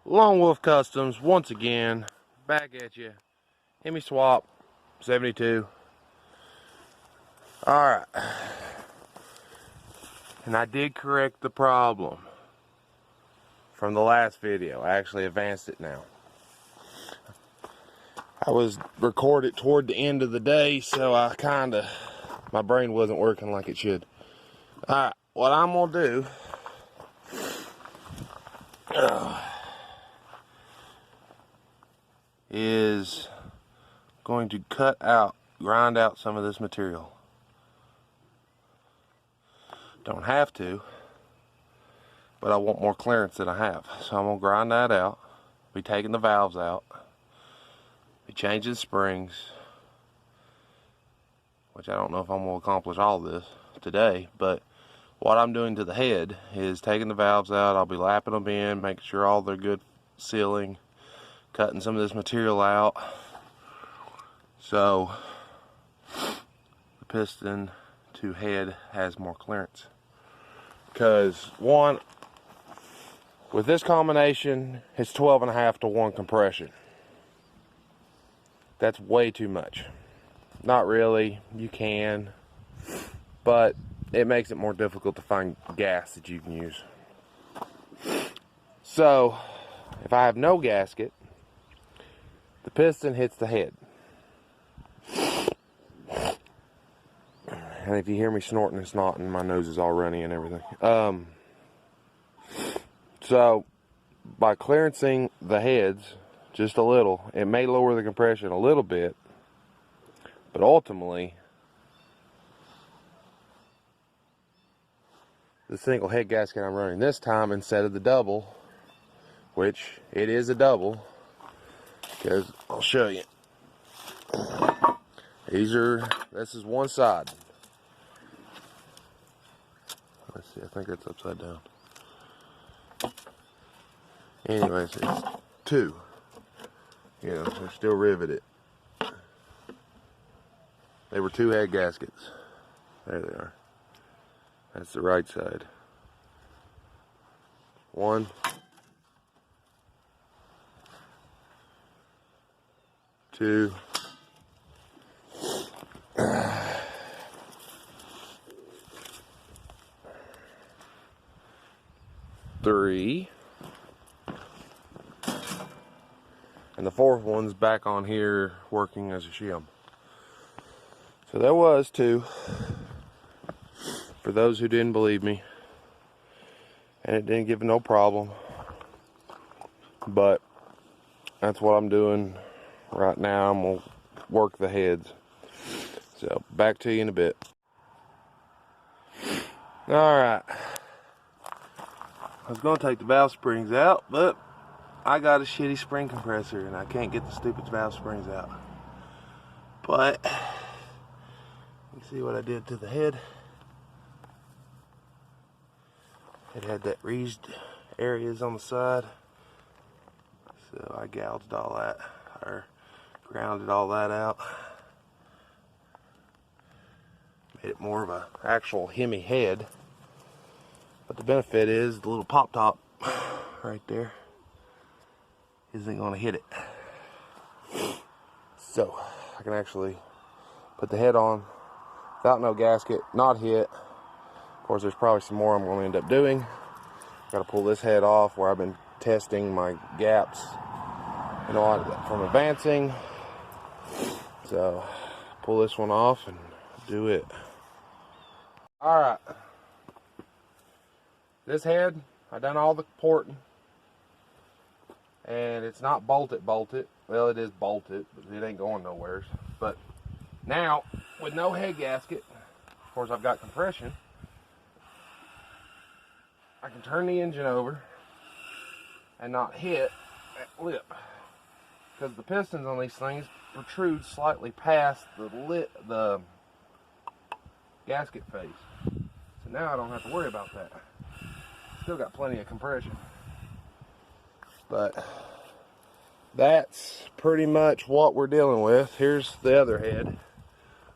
Lone Wolf Customs, once again, back at you. Hemi swap, 72. Alright. And I did correct the problem from the last video. I actually advanced it now. I was recorded toward the end of the day, so my brain wasn't working like it should. Alright, what I'm gonna do is going to grind out some of this material. Don't have to, but I want more clearance than I have. So I'm gonna grind that out, be taking the valves out, be changing springs, which I don't know if I'm gonna accomplish all this today, but what I'm doing to the head is taking the valves out. I'll be lapping them in, making sure all they're good sealing, cutting some of this material out so the piston to head has more clearance. Because one, with this combination, it's 12.5 to 1 compression. That's way too much. Not really, you can, but it makes it more difficult to find gas that you can use. So if I have no gasket, the piston hits the head. And if you hear me snorting, it's not, and my nose is all runny and everything. So by clearancing the heads just a little, it may lower the compression a little bit, but ultimately the single head gasket I'm running this time instead of the double, which it is a double, because I'll show you. This is one side. Let's see, I think it's upside down. Anyways, it's two. You know, they're still riveted. They were 2 head gaskets. There they are. That's the right side. 1, 2, 3, and the 4th one's back on here working as a shim. So there was 2, for those who didn't believe me, and it didn't give no problem, but that's what I'm doing right now. I'm gonna work the heads. So back to you in a bit. Alright, I was gonna take the valve springs out, but I got a shitty spring compressor and I can't get the stupid valve springs out. But you see what I did to the head? It had that raised areas on the side, so I gouged all that, or grounded all that out. Made it more of a actual Hemi head. But the benefit is the little pop top right there isn't going to hit it. So I can actually put the head on without no gasket, not hit. Of course, there's probably some more I'm going to end up doing. Got to pull this head off where I've been testing my gaps, you know, from advancing. So pull this one off and do it. All right. This head, I done all the porting, and it's not bolted. Well, it is bolted, but it ain't going nowhere. But now, with no head gasket, of course I've got compression, I can turn the engine over and not hit that lip, because the pistons on these things protrude slightly past the gasket face. So now I don't have to worry about that. Still got plenty of compression, but that's pretty much what we're dealing with. Here's the other head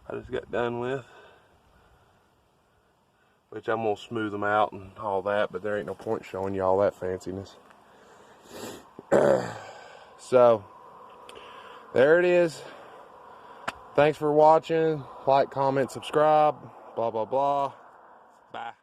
I just got done with, which I'm gonna smooth them out and all that, but there ain't no point showing you all that fanciness. So there it is. Thanks for watching. Like, comment, subscribe, blah blah blah. Bye.